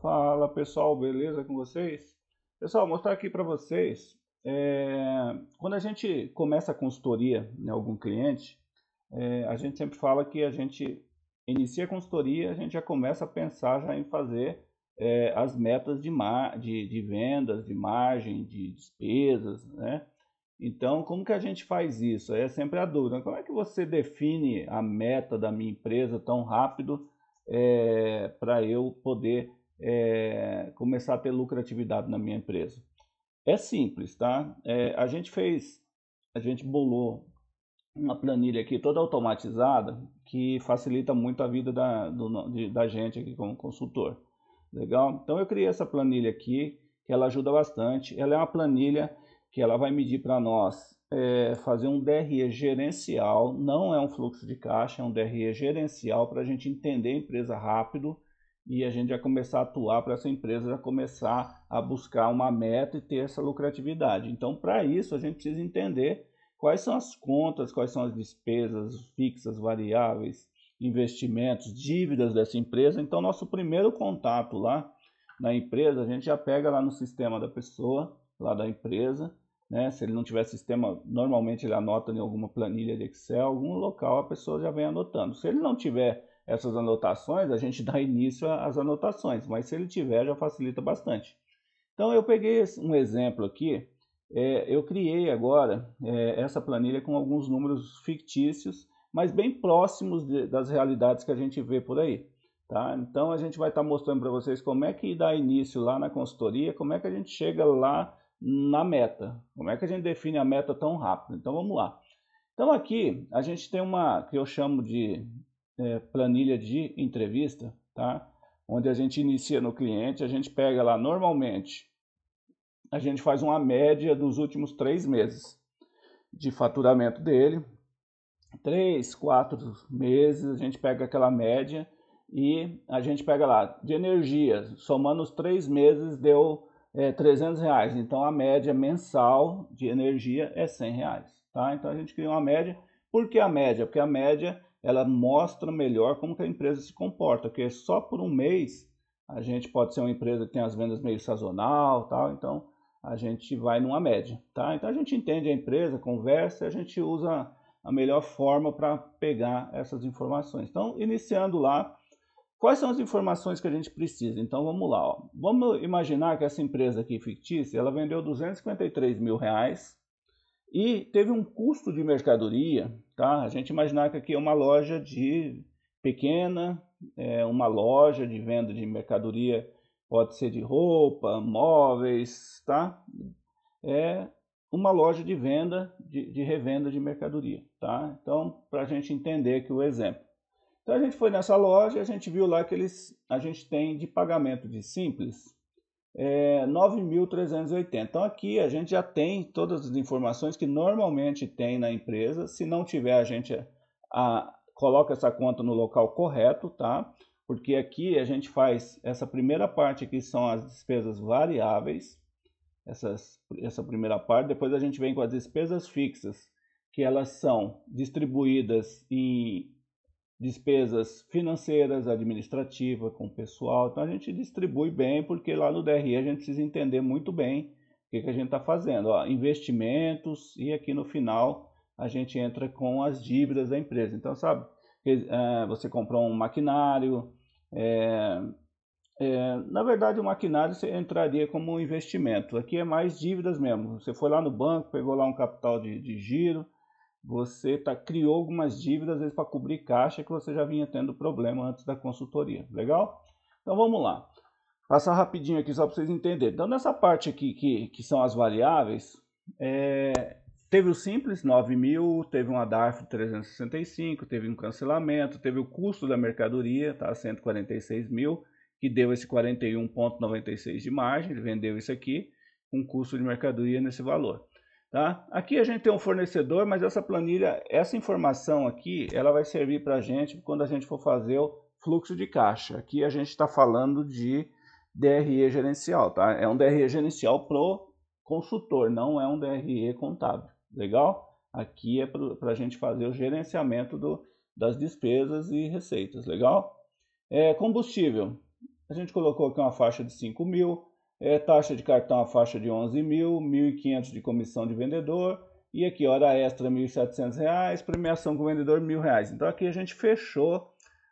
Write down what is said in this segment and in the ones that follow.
Fala pessoal, beleza com vocês? Pessoal, vou mostrar aqui para vocês, quando a gente começa a consultoria em algum cliente, a gente sempre fala que a gente inicia a consultoria, a gente já começa a pensar já em fazer as metas de vendas, de margem, de despesas, né? Então, como que a gente faz isso? É sempre a dúvida. Como é que você define a meta da minha empresa tão rápido para eu poder começar a ter lucratividade na minha empresa? É simples, tá? A gente bolou uma planilha aqui toda automatizada que facilita muito a vida da gente aqui como consultor. Legal? Então eu criei essa planilha aqui, que ela ajuda bastante. Ela é uma planilha que ela vai medir para nós fazer um DRE gerencial, não é um fluxo de caixa, é um DRE gerencial para a gente entender a empresa rápido e a gente já começar a atuar para essa empresa já começar a buscar uma meta e ter essa lucratividade. Então, para isso, a gente precisa entender quais são as contas, quais são as despesas fixas, variáveis, investimentos, dívidas dessa empresa. Então, nosso primeiro contato lá na empresa, a gente já pega lá no sistema da pessoa, lá da empresa, né? Se ele não tiver sistema, normalmente ele anota em alguma planilha de Excel, algum local a pessoa já vem anotando. Se ele não tiver essas anotações, a gente dá início às anotações, mas se ele tiver, já facilita bastante. Então, eu peguei um exemplo aqui, eu criei agora essa planilha com alguns números fictícios, mas bem próximos das realidades que a gente vê por aí. Tá? Então, a gente vai estar mostrando para vocês como é que dá início lá na consultoria, como é que a gente chega lá na meta, como é que a gente define a meta tão rápido. Então, vamos lá. Então, aqui a gente tem uma que eu chamo de planilha de entrevista, tá? Onde a gente inicia no cliente, a gente pega lá normalmente, a gente faz uma média dos últimos 3 meses de faturamento dele, 3, 4 meses, a gente pega aquela média e a gente pega lá, de energia, somando os 3 meses deu R$300, então a média mensal de energia é R$100, tá? Então a gente cria uma média. Por que a média? Porque a média ela mostra melhor como que a empresa se comporta, porque só por um mês a gente pode ser uma empresa que tem as vendas meio sazonal, tal, então a gente vai numa média, tá? Então a gente entende a empresa, conversa, a gente usa a melhor forma para pegar essas informações. Então, iniciando lá, quais são as informações que a gente precisa? Então, vamos lá. Ó. Vamos imaginar que essa empresa aqui fictícia, ela vendeu R$253 mil e teve um custo de mercadoria, tá? A gente imaginar que aqui é uma loja de pequena, uma loja de venda de mercadoria, pode ser de roupa, móveis, tá? É uma loja de venda, de revenda de mercadoria, tá? Então, para a gente entender aqui o exemplo. Então, a gente foi nessa loja e a gente viu lá que a gente tem de pagamento de simples 9.380. Então, aqui a gente já tem todas as informações que normalmente tem na empresa. Se não tiver, a gente coloca essa conta no local correto, tá? Porque aqui a gente faz essa primeira parte aqui, são as despesas variáveis, essa primeira parte. Depois a gente vem com as despesas fixas, que elas são distribuídas em despesas financeiras, administrativas, com o pessoal. Então a gente distribui bem, porque lá no DRE a gente precisa entender muito bem o que a gente está fazendo. Ó, investimentos, e aqui no final a gente entra com as dívidas da empresa. Então, sabe, você comprou um maquinário, na verdade, o maquinário você entraria como um investimento. Aqui é mais dívidas mesmo. Você foi lá no banco, pegou lá um capital de giro, você criou algumas dívidas, às vezes para cobrir caixa, que você já vinha tendo problema antes da consultoria. Legal? Então vamos lá. Passar rapidinho aqui só para vocês entenderem. Então nessa parte aqui que são as variáveis, teve o simples, 9 mil, teve um ADARF 365, teve um cancelamento, teve o custo da mercadoria, tá? 146 mil, que deu esse 41,96 de margem, ele vendeu isso aqui, com custo de mercadoria nesse valor. Tá? Aqui a gente tem um fornecedor, mas essa planilha, essa informação aqui, ela vai servir para a gente quando a gente for fazer o fluxo de caixa. Aqui a gente está falando de DRE gerencial, tá? É um DRE gerencial pro consultor, não é um DRE contábil. Legal? Aqui é para a gente fazer o gerenciamento das despesas e receitas. Legal? Combustível. a gente colocou aqui uma faixa de 5 mil, taxa de cartão a faixa de 11 mil, 1.500 de comissão de vendedor, e aqui hora extra R$ 1.700, premiação com o vendedor R$ 1.000. Então aqui a gente fechou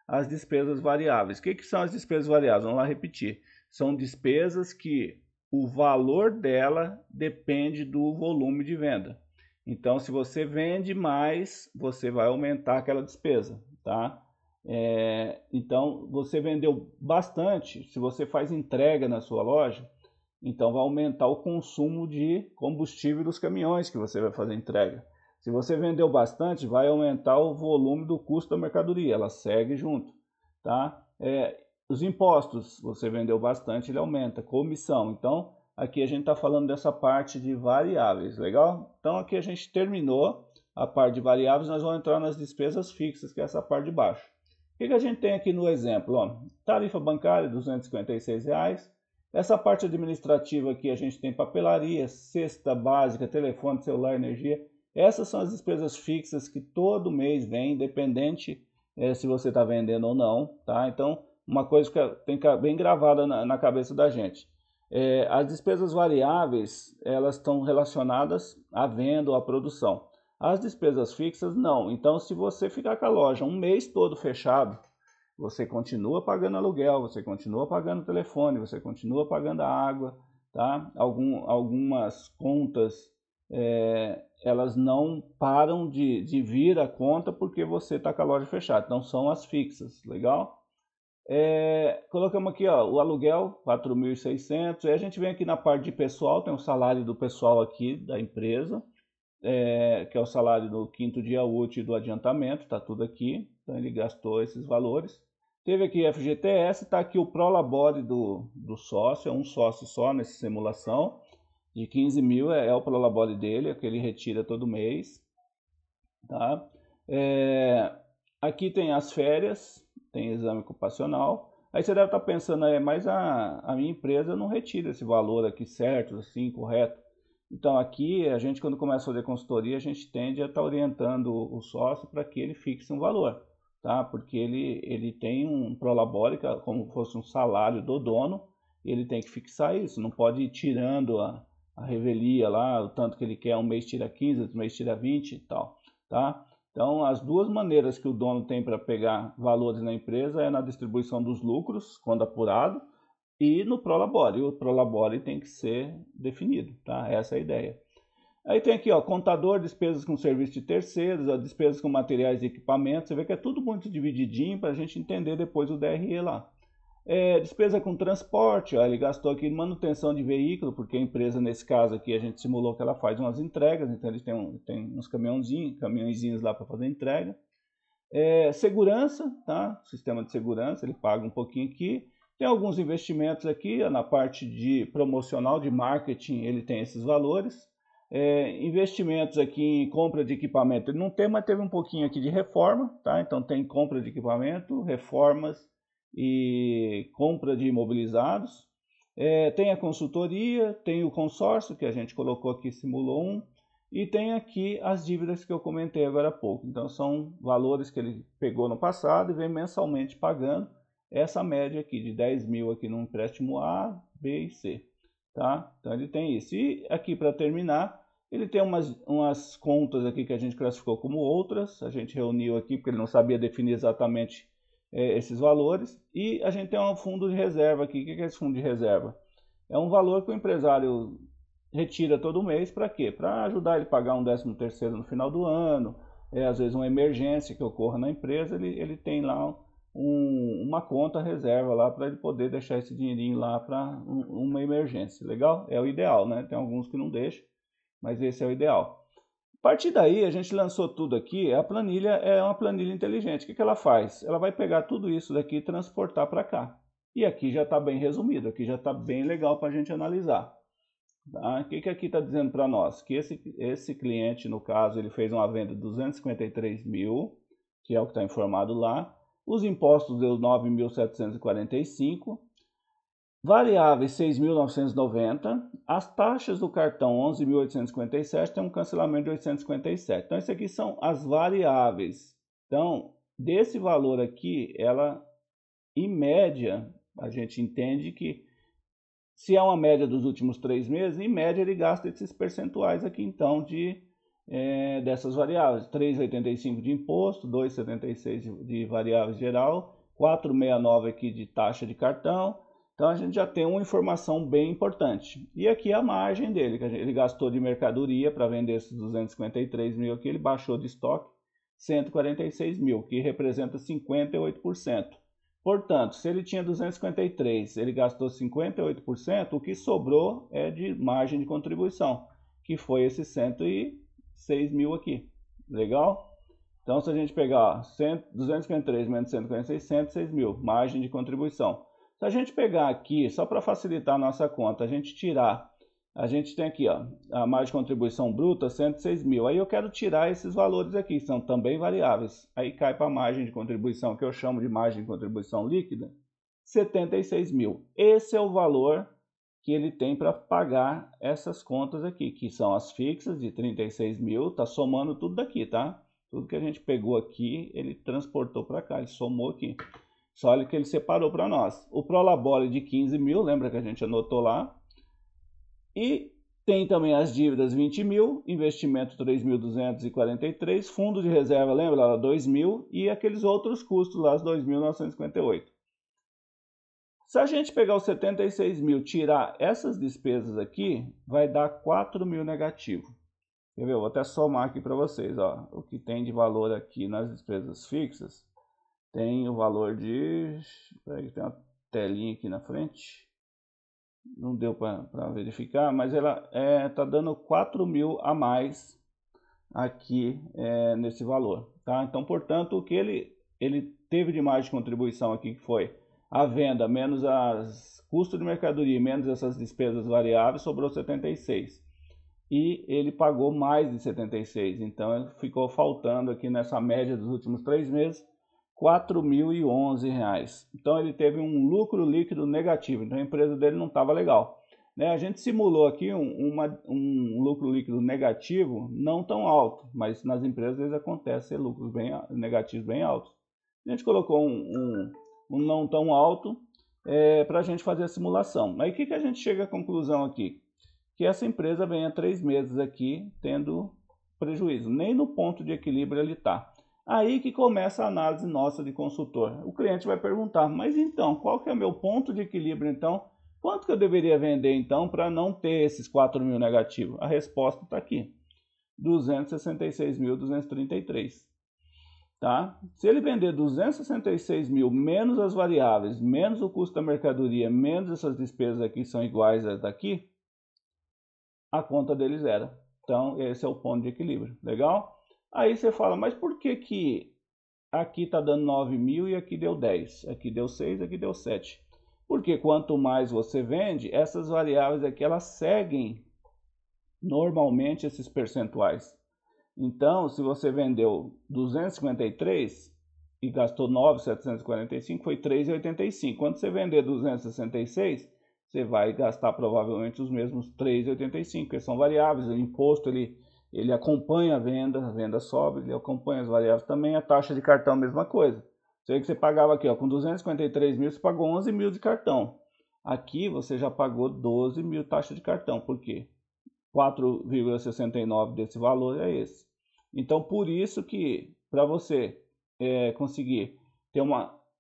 as despesas variáveis. O que são as despesas variáveis? Vamos lá repetir. São despesas que o valor dela depende do volume de venda. Então, se você vende mais, você vai aumentar aquela despesa, tá? Então, você vendeu bastante, se você faz entrega na sua loja, então vai aumentar o consumo de combustível dos caminhões que você vai fazer entrega. Se você vendeu bastante, vai aumentar o volume do custo da mercadoria, ela segue junto, tá? Os impostos, você vendeu bastante, ele aumenta. Comissão, então aqui a gente está falando dessa parte de variáveis, legal? Então aqui a gente terminou a parte de variáveis, nós vamos entrar nas despesas fixas, que é essa parte de baixo. O que a gente tem aqui no exemplo? Ó, tarifa bancária, R$ 256. Essa parte administrativa aqui a gente tem papelaria, cesta básica, telefone, celular, energia. Essas são as despesas fixas que todo mês vem, independente se você está vendendo ou não, tá? Então, uma coisa que tem que ficar bem gravada na cabeça da gente. As despesas variáveis, elas estão relacionadas à venda ou à produção. As despesas fixas, não. Então, se você ficar com a loja um mês todo fechado, você continua pagando aluguel, você continua pagando telefone, você continua pagando a água, tá? Algumas contas, elas não param de vir a conta porque você está com a loja fechada. Então, são as fixas, legal? Colocamos aqui, ó, o aluguel, 4.600. Aí a gente vem aqui na parte de pessoal, tem o salário do pessoal aqui da empresa, que é o salário do quinto dia útil e do adiantamento, tá tudo aqui. Então ele gastou esses valores. Teve aqui FGTS, tá aqui o Prolabore do sócio, é um sócio só nessa simulação, de 15 mil, é o Prolabore dele, é que ele retira todo mês, tá? Aqui tem as férias, tem exame ocupacional. Aí você deve estar pensando, mas a minha empresa não retira esse valor aqui certo, assim, correto. Então aqui, a gente quando começa a fazer consultoria, a gente tende a estar orientando o sócio para que ele fixe um valor, tá? Porque ele tem um Prolabore, como fosse um salário do dono, ele tem que fixar isso, não pode ir tirando a revelia lá, o tanto que ele quer, um mês tira 15, outro mês tira 20 e tal, tá? Então, as duas maneiras que o dono tem para pegar valores na empresa é na distribuição dos lucros, quando apurado, e no Prolabore. E o Prolabore tem que ser definido, tá? Essa é a ideia. Aí tem aqui, ó, contador, despesas com serviço de terceiros, ó, despesas com materiais e equipamentos. Você vê que é tudo muito divididinho para a gente entender depois o DRE lá. Despesa com transporte, ó, ele gastou aqui manutenção de veículo, porque a empresa, nesse caso aqui, a gente simulou que ela faz umas entregas, então eles têm uns caminhõezinhos lá para fazer entrega. Segurança, tá? Sistema de segurança, ele paga um pouquinho aqui. Tem alguns investimentos aqui, ó, na parte de promocional, de marketing, ele tem esses valores. Investimentos aqui em compra de equipamento, ele não tem, mas teve um pouquinho aqui de reforma, tá? Então tem compra de equipamento, reformas e compra de imobilizados. Tem a consultoria, tem o consórcio, que a gente colocou aqui, simulou um, e tem aqui as dívidas que eu comentei agora há pouco. Então são valores que ele pegou no passado e vem mensalmente pagando essa média aqui de 10 mil aqui no empréstimo A, B e C, tá? Então ele tem isso. E aqui para terminar, ele tem umas contas aqui que a gente classificou como outras, a gente reuniu aqui porque ele não sabia definir exatamente esses valores, e a gente tem um fundo de reserva aqui. O que é esse fundo de reserva? É um valor que o empresário retira todo mês, para quê? Para ajudar ele a pagar um 13º no final do ano, às vezes uma emergência que ocorra na empresa, ele tem lá uma conta reserva lá para ele poder deixar esse dinheirinho lá para uma emergência. Legal? É o ideal, né? Tem alguns que não deixam, mas esse é o ideal. A partir daí, a gente lançou tudo aqui. A planilha é uma planilha inteligente. O que ela faz? Ela vai pegar tudo isso daqui e transportar para cá. E aqui já está bem resumido, aqui já está bem legal para a gente analisar. Tá? O que aqui está dizendo para nós? Que esse cliente, no caso, ele fez uma venda de 253 mil, que é o que está informado lá. Os impostos deu 9.745. Variáveis 6.990, as taxas do cartão 11.857, tem um cancelamento de 857. Então, isso aqui são as variáveis. Então, desse valor aqui, ela, em média, A gente entende que se é uma média dos últimos 3 meses, em média ele gasta esses percentuais aqui então dessas variáveis. 3,85 de imposto, 2,76 de variável geral, 4,69 aqui de taxa de cartão. Então a gente já tem uma informação bem importante. E aqui a margem dele, que ele gastou de mercadoria para vender esses 253 mil aqui, ele baixou de estoque 146 mil, que representa 58%. Portanto, se ele tinha 253, ele gastou 58%, o que sobrou é de margem de contribuição, que foi esse 106 mil aqui. Legal? Então, se a gente pegar 253 menos 146, 106 mil, margem de contribuição. Se a gente pegar aqui, só para facilitar a nossa conta, a gente tem aqui ó, a margem de contribuição bruta, 106 mil. Aí eu quero tirar esses valores aqui, são também variáveis. Aí cai para a margem de contribuição, que eu chamo de margem de contribuição líquida, 76 mil. Esse é o valor que ele tem para pagar essas contas aqui, que são as fixas de 36 mil, tá somando tudo daqui, tá? Tudo que a gente pegou aqui, ele transportou para cá, ele somou aqui. Só olha que ele separou para nós. O Prolabore de 15 mil, lembra que a gente anotou lá? E tem também as dívidas 20 mil, investimento 3.243, fundo de reserva, lembra lá, 2 mil, e aqueles outros custos lá, os 2.958. Se a gente pegar os 76 mil, tirar essas despesas aqui, vai dar 4 mil negativo. Quer ver? Eu vou até somar aqui para vocês, ó, o que tem de valor aqui nas despesas fixas. Tem o valor de... Peraí, tem uma telinha aqui na frente. Não deu para verificar, mas ela tá dando 4 mil a mais aqui nesse valor. Tá? Então, portanto, o que ele teve de margem de contribuição aqui, que foi a venda menos as custos de mercadoria, menos essas despesas variáveis, sobrou 76. E ele pagou mais de 76. Então, ficou faltando aqui nessa média dos últimos 3 meses, R$ 4.011. Então ele teve um lucro líquido negativo, então a empresa dele não estava legal. Né? A gente simulou aqui um lucro líquido negativo não tão alto, mas nas empresas às vezes acontece ser lucros negativos bem altos. A gente colocou um não tão alto para a gente fazer a simulação. Aí o que a gente chega à conclusão aqui? Que essa empresa vem há 3 meses aqui tendo prejuízo, nem no ponto de equilíbrio ele está. Aí que começa a análise nossa de consultor. O cliente vai perguntar, mas então, qual que é o meu ponto de equilíbrio então? Quanto que eu deveria vender então para não ter esses 4 mil negativos? A resposta está aqui, 266.233. Tá? Se ele vender 266 mil menos as variáveis, menos o custo da mercadoria, menos essas despesas aqui são iguais às daqui, a conta dele zera. Então esse é o ponto de equilíbrio. Legal? Aí você fala, mas por que aqui está dando 9 mil e aqui deu 10? Aqui deu 6, aqui deu 7. Porque quanto mais você vende, essas variáveis aqui elas seguem normalmente esses percentuais. Então, se você vendeu 253 e gastou 9.745, foi 3,85. Quando você vender 266, você vai gastar provavelmente os mesmos 3,85, porque são variáveis. O imposto ele acompanha a venda sobe, ele acompanha as variáveis também, a taxa de cartão mesma coisa. Você vê que você pagava aqui, ó, com 253 mil, você pagou 11 mil de cartão. Aqui você já pagou 12 mil taxa de cartão, por quê? 4,69 desse valor é esse. Então, por isso que, para você conseguir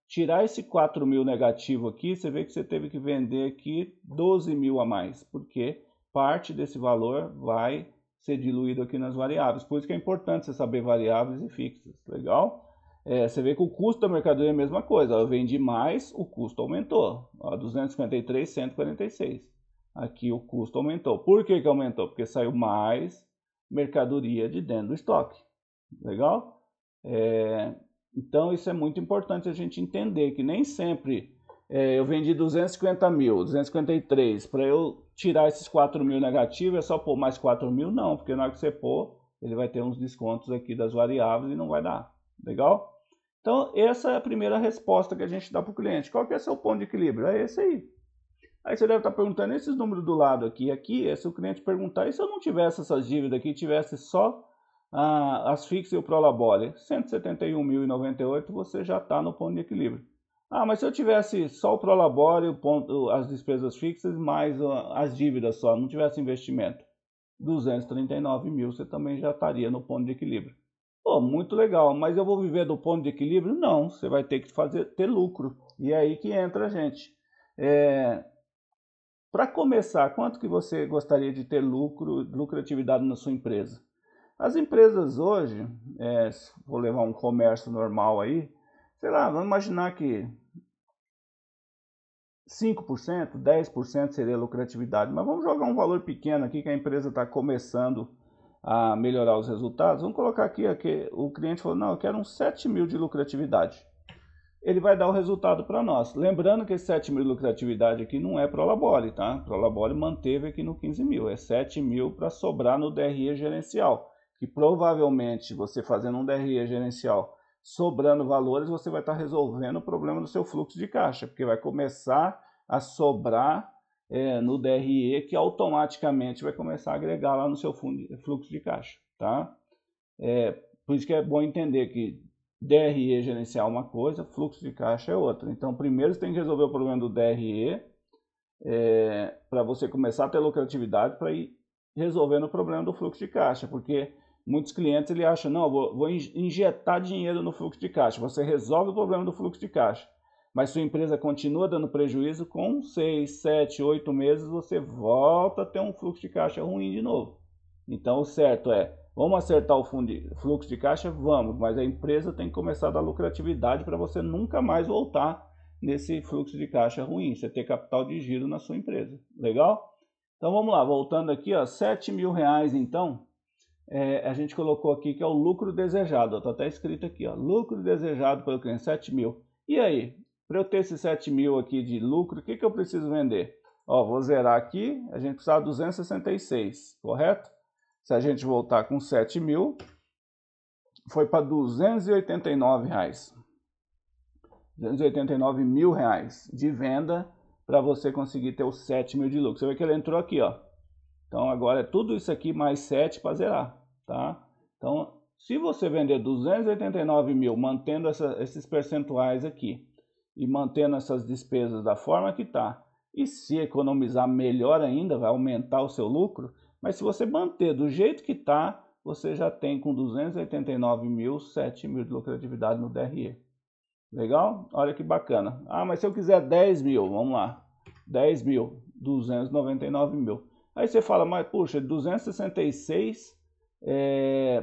tirar esse 4 mil negativo aqui, você vê que você teve que vender aqui 12 mil a mais, porque parte desse valor vai ser diluído aqui nas variáveis. Por isso que é importante você saber variáveis e fixas, legal? Você vê que o custo da mercadoria é a mesma coisa. Eu vendi mais, o custo aumentou. Ó, 253, 146. Aqui o custo aumentou. Por que aumentou? Porque saiu mais mercadoria de dentro do estoque. Legal? Então isso é muito importante a gente entender, que nem sempre eu vendi 250 mil, 253, para eu tirar esses 4 mil negativos, é só pôr mais 4 mil? Não, porque na hora que você pôr, ele vai ter uns descontos aqui das variáveis e não vai dar. Legal? Então, essa é a primeira resposta que a gente dá para o cliente. Qual que é o seu ponto de equilíbrio? É esse aí. Aí você deve estar perguntando esses números do lado aqui. Aqui, se o cliente perguntar, e se eu não tivesse essas dívidas aqui, tivesse só as fixas e o Prolabore? 171.098, você já está no ponto de equilíbrio. Ah, mas se eu tivesse só o Prolabore, as despesas fixas, mais as dívidas só, não tivesse investimento, 239 mil, você também já estaria no ponto de equilíbrio. Pô, muito legal, mas eu vou viver do ponto de equilíbrio? Não, você vai ter que ter lucro. E é aí que entra a gente. Para começar, quanto que você gostaria de ter lucratividade na sua empresa? As empresas hoje, se vou levar um comércio normal aí, sei lá, vamos imaginar que 5%, 10% seria lucratividade, mas vamos jogar um valor pequeno aqui que a empresa está começando a melhorar os resultados. Vamos colocar aqui que o cliente falou, não, eu quero uns 7 mil de lucratividade. Ele vai dar o resultado para nós. Lembrando que esse 7 mil de lucratividade aqui não é Prolabore, tá? Prolabore manteve aqui no 15 mil, é 7 mil para sobrar no DRE gerencial, que provavelmente você fazendo um DRE gerencial sobrando valores, você vai estar resolvendo o problema do seu fluxo de caixa, porque vai começar a sobrar no DRE, que automaticamente vai começar a agregar lá no seu fluxo de caixa, tá? Por isso que é bom entender que DRE gerencial é uma coisa, fluxo de caixa é outra. Então, primeiro você tem que resolver o problema do DRE para você começar a ter lucratividade para ir resolvendo o problema do fluxo de caixa, porque muitos clientes ele acham, não, vou injetar dinheiro no fluxo de caixa. Você resolve o problema do fluxo de caixa, mas sua empresa continua dando prejuízo, com 6, 7, 8 meses você volta a ter um fluxo de caixa ruim de novo. Então, o certo é, vamos acertar o fluxo de caixa? Vamos, mas a empresa tem que começar a dar lucratividade para você nunca mais voltar nesse fluxo de caixa ruim, você ter capital de giro na sua empresa. Legal? Então vamos lá, voltando aqui, ó, 7 mil reais então, a gente colocou aqui que é o lucro desejado, está até escrito aqui, ó, lucro desejado pelo cliente, 7 mil. E aí, para eu ter esses 7 mil aqui de lucro, o que eu preciso vender? Ó, vou zerar aqui, a gente precisa de 266, correto? Se a gente voltar com 7 mil, foi para 289 reais. 289 mil reais de venda para você conseguir ter os 7 mil de lucro. Você vê que ele entrou aqui, ó. Então agora é tudo isso aqui mais 7 para zerar, tá? Então, se você vender 289 mil, mantendo esses percentuais aqui e mantendo essas despesas da forma que tá, e se economizar melhor ainda, vai aumentar o seu lucro, mas se você manter do jeito que tá, você já tem com 289 mil, 7 mil de lucratividade no DRE. Legal? Olha que bacana. Ah, mas se eu quiser 10 mil, vamos lá. 10 mil, 299 mil. Aí você fala, mas puxa, 266,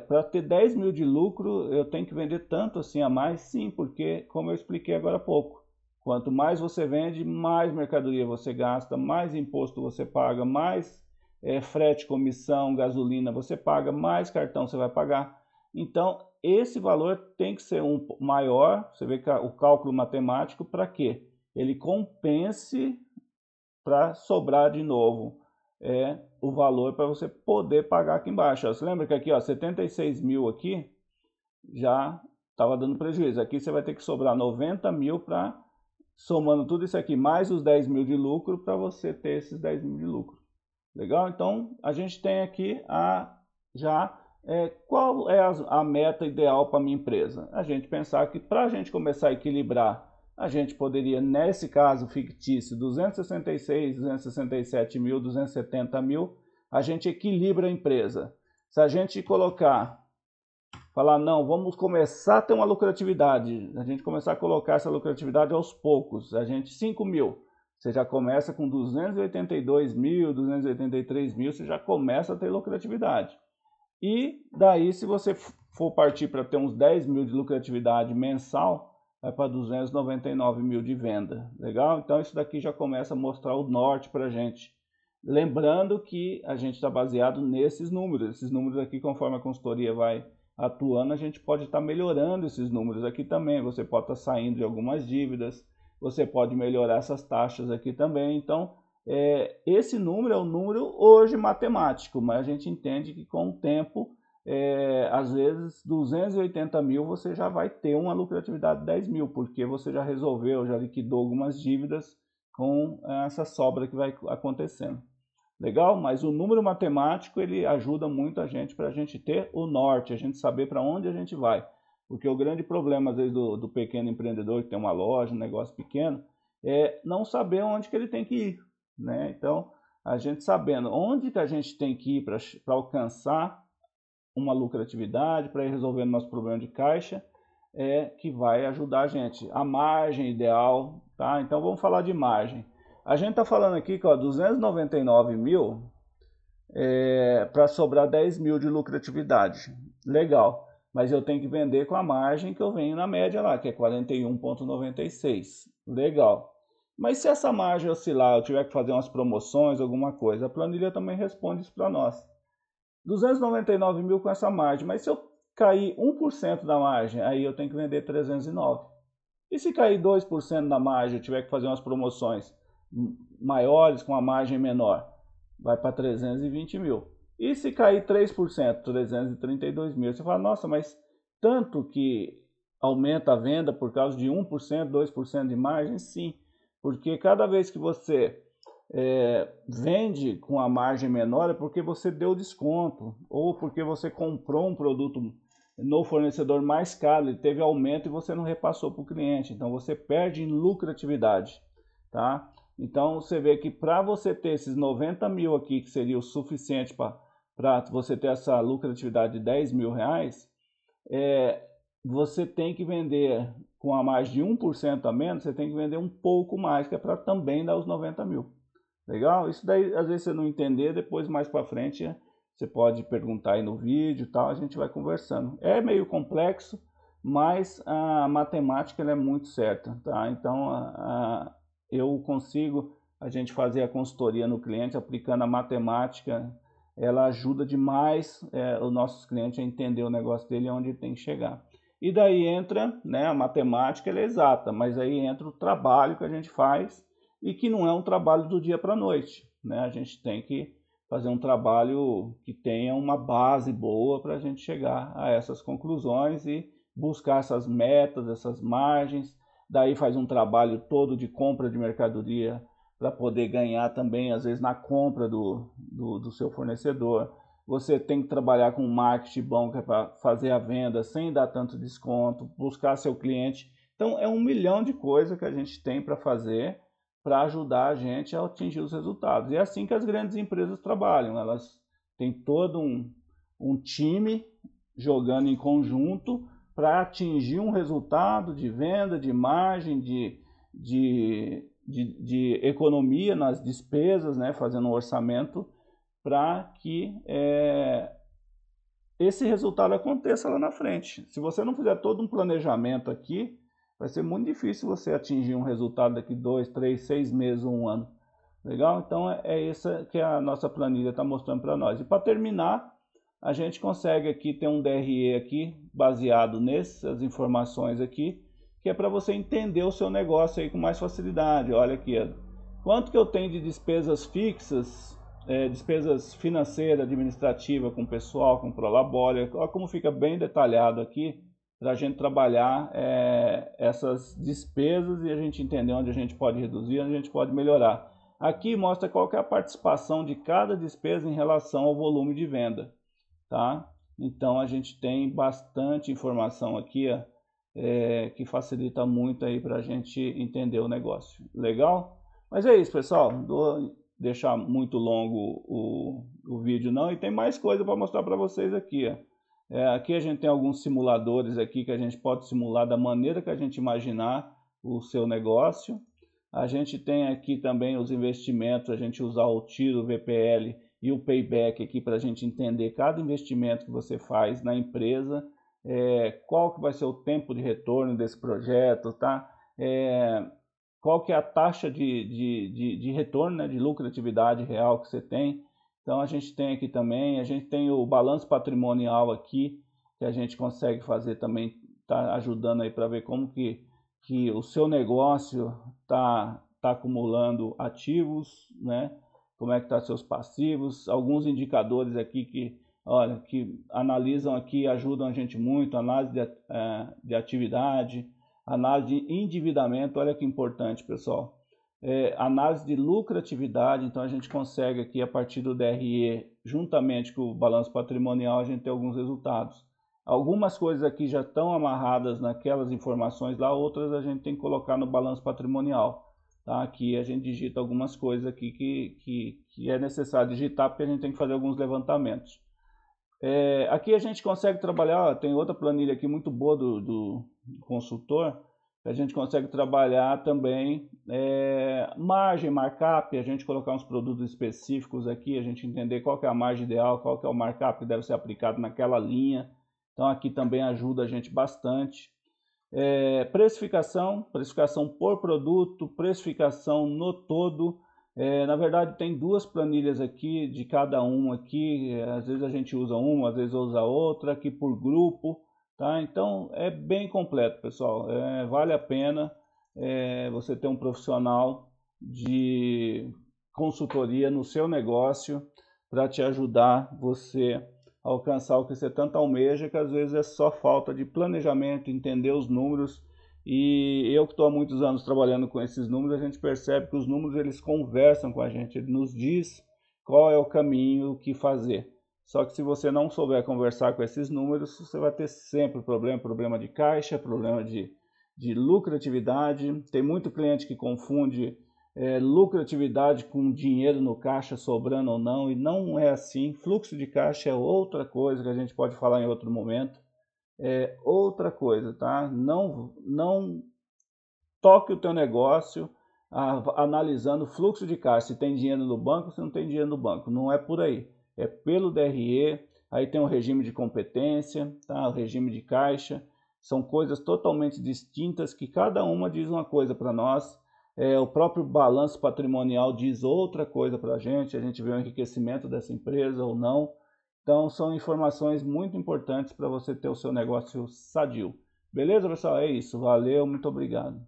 para ter 10 mil de lucro, eu tenho que vender tanto assim a mais? Sim, porque, como eu expliquei agora há pouco, quanto mais você vende, mais mercadoria você gasta, mais imposto você paga, mais frete, comissão, gasolina você paga, mais cartão você vai pagar. Então, esse valor tem que ser um maior, você vê que o cálculo matemático, para quê? Ele compense para sobrar de novo o valor para você poder pagar aqui embaixo. Ó, você lembra que aqui, ó, 76 mil aqui já estava dando prejuízo. Aqui você vai ter que sobrar 90 mil para, somando tudo isso aqui, mais os 10 mil de lucro, para você ter esses 10 mil de lucro. Legal? Então, a gente tem aqui qual é a meta ideal para a minha empresa? A gente pensar que para a gente começar a equilibrar, a gente poderia, nesse caso fictício, 266, 267 mil, 270 mil, a gente equilibra a empresa. Se a gente falar, não, vamos começar a ter uma lucratividade, a gente começar a colocar essa lucratividade aos poucos, a gente 5 mil, você já começa com 282 mil, 283 mil, você já começa a ter lucratividade. E daí, se você for partir para ter uns 10 mil de lucratividade mensal, vai para 299 mil de venda. Legal? Então, isso daqui já começa a mostrar o norte para a gente. Lembrando que a gente está baseado nesses números. Esses números aqui, conforme a consultoria vai atuando, a gente pode estar melhorando esses números aqui também. Você pode estar saindo de algumas dívidas, você pode melhorar essas taxas aqui também. Então, esse número é um número hoje matemático, mas a gente entende que com o tempo, às vezes 280 mil você já vai ter uma lucratividade de 10 mil, porque você já resolveu, já liquidou algumas dívidas com essa sobra que vai acontecendo. Legal? Mas o número matemático ele ajuda muito a gente para a gente ter o norte, a gente saber para onde a gente vai. Porque o grande problema, às vezes, do pequeno empreendedor que tem uma loja, um negócio pequeno, é não saber onde que ele tem que ir, né? Então, a gente sabendo onde que a gente tem que ir para alcançar uma lucratividade, para ir resolvendo nosso problema de caixa, que vai ajudar a gente. A margem ideal, tá? Então, vamos falar de margem. A gente está falando aqui que, ó, 299 mil para sobrar 10 mil de lucratividade. Legal. Mas eu tenho que vender com a margem que eu venho na média lá, que é 41,96. Legal. Mas se essa margem oscilar, eu tiver que fazer umas promoções, alguma coisa, a planilha também responde isso para nós. 299 mil com essa margem, mas se eu cair 1% da margem, aí eu tenho que vender 309. E se cair 2% da margem, eu tiver que fazer umas promoções maiores com a margem menor, vai para 320 mil. E se cair 3%, 332 mil, você fala, nossa, mas tanto que aumenta a venda por causa de 1%, 2% de margem? Sim, porque cada vez que você vende com a margem menor é porque você deu desconto, ou porque você comprou um produto no fornecedor mais caro, ele teve aumento e você não repassou para o cliente, então você perde em lucratividade, tá? Então você vê que para você ter esses 90 mil aqui, que seria o suficiente para você ter essa lucratividade de 10 mil reais, você tem que vender com a margem de 1% a menos, você tem que vender um pouco mais, que é para também dar os 90 mil. Legal? Isso daí, às vezes você não entender, depois mais para frente você pode perguntar aí no vídeo e tal, a gente vai conversando. É meio complexo, mas a matemática ela é muito certa, tá? Então, eu consigo a gente fazer a consultoria no cliente aplicando a matemática, ela ajuda demais os nossos clientes a entender o negócio dele e onde ele tem que chegar. E daí entra, né, a matemática, ela é exata, mas aí entra o trabalho que a gente faz e que não é um trabalho do dia para a noite, né? A gente tem que fazer um trabalho que tenha uma base boa para a gente chegar a essas conclusões e buscar essas metas, essas margens. Daí faz um trabalho todo de compra de mercadoria para poder ganhar também, às vezes, na compra do seu fornecedor. Você tem que trabalhar com marketing bom, que é para fazer a venda sem dar tanto desconto, buscar seu cliente. Então, é 1 milhão de coisas que a gente tem para fazer para ajudar a gente a atingir os resultados. E é assim que as grandes empresas trabalham. Elas têm todo um time jogando em conjunto para atingir um resultado de venda, de margem, de economia nas despesas, né, fazendo um orçamento para que esse resultado aconteça lá na frente. Se você não fizer todo um planejamento aqui, vai ser muito difícil você atingir um resultado daqui 2, 3, 6 meses ou um ano. Legal? Então é isso que a nossa planilha está mostrando para nós. E para terminar, a gente consegue aqui ter um DRE aqui, baseado nessas informações aqui, que é para você entender o seu negócio aí com mais facilidade. Olha aqui, quanto que eu tenho de despesas fixas, despesas financeiras, administrativas com pessoal, com Prolabore. Olha como fica bem detalhado aqui, para a gente trabalhar essas despesas e a gente entender onde a gente pode reduzir, onde a gente pode melhorar. Aqui mostra qual que é a participação de cada despesa em relação ao volume de venda, tá? Então a gente tem bastante informação aqui, que facilita muito aí para a gente entender o negócio. Legal? Mas é isso, pessoal. Não vou deixar muito longo o vídeo não, e tem mais coisa para mostrar para vocês aqui, ó. Aqui a gente tem alguns simuladores aqui que a gente pode simular da maneira que a gente imaginar o seu negócio. A gente tem aqui também os investimentos, a gente usar o tiro, o VPL e o payback aqui para a gente entender cada investimento que você faz na empresa, qual que vai ser o tempo de retorno desse projeto, tá? Qual que é a taxa de retorno, né, de lucratividade real que você tem. Então a gente tem aqui também, a gente tem o balanço patrimonial aqui, que a gente consegue fazer também, tá ajudando aí para ver como que o seu negócio tá acumulando ativos, né? Como é que tá seus passivos, alguns indicadores aqui que, olha, que analisam aqui, ajudam a gente muito, análise de atividade, análise de endividamento, olha que importante, pessoal. Análise de lucratividade, então a gente consegue aqui a partir do DRE, juntamente com o balanço patrimonial, a gente tem alguns resultados. Algumas coisas aqui já estão amarradas naquelas informações lá, outras a gente tem que colocar no balanço patrimonial. Tá? Aqui a gente digita algumas coisas aqui que é necessário digitar, porque a gente tem que fazer alguns levantamentos. Aqui a gente consegue trabalhar, ó, tem outra planilha aqui muito boa do consultor, a gente consegue trabalhar também margem, markup, a gente colocar uns produtos específicos aqui, a gente entender qual que é a margem ideal, qual que é o markup que deve ser aplicado naquela linha. Então aqui também ajuda a gente bastante. Precificação por produto, precificação no todo. Na verdade tem duas planilhas aqui, de cada um aqui, às vezes a gente usa uma, às vezes usa outra, aqui por grupo. Tá? Então é bem completo, pessoal. Vale a pena você ter um profissional de consultoria no seu negócio para te ajudar você a alcançar o que você tanto almeja, que às vezes é só falta de planejamento, entender os números. E eu que estou há muitos anos trabalhando com esses números, a gente percebe que os números eles conversam com a gente, ele nos diz qual é o caminho, o que fazer. Só que se você não souber conversar com esses números, você vai ter sempre problema de caixa, problema de lucratividade. Tem muito cliente que confunde lucratividade com dinheiro no caixa sobrando ou não, e não é assim. Fluxo de caixa é outra coisa que a gente pode falar em outro momento. É outra coisa, tá? Não toque o teu negócio analisando fluxo de caixa, se tem dinheiro no banco, se não tem dinheiro no banco. Não é por aí. É pelo DRE, aí tem o regime de competência, tá? O regime de caixa. São coisas totalmente distintas que cada uma diz uma coisa para nós. O próprio balanço patrimonial diz outra coisa para a gente vê o enriquecimento dessa empresa ou não. Então são informações muito importantes para você ter o seu negócio sadio. Beleza, pessoal? É isso. Valeu, muito obrigado.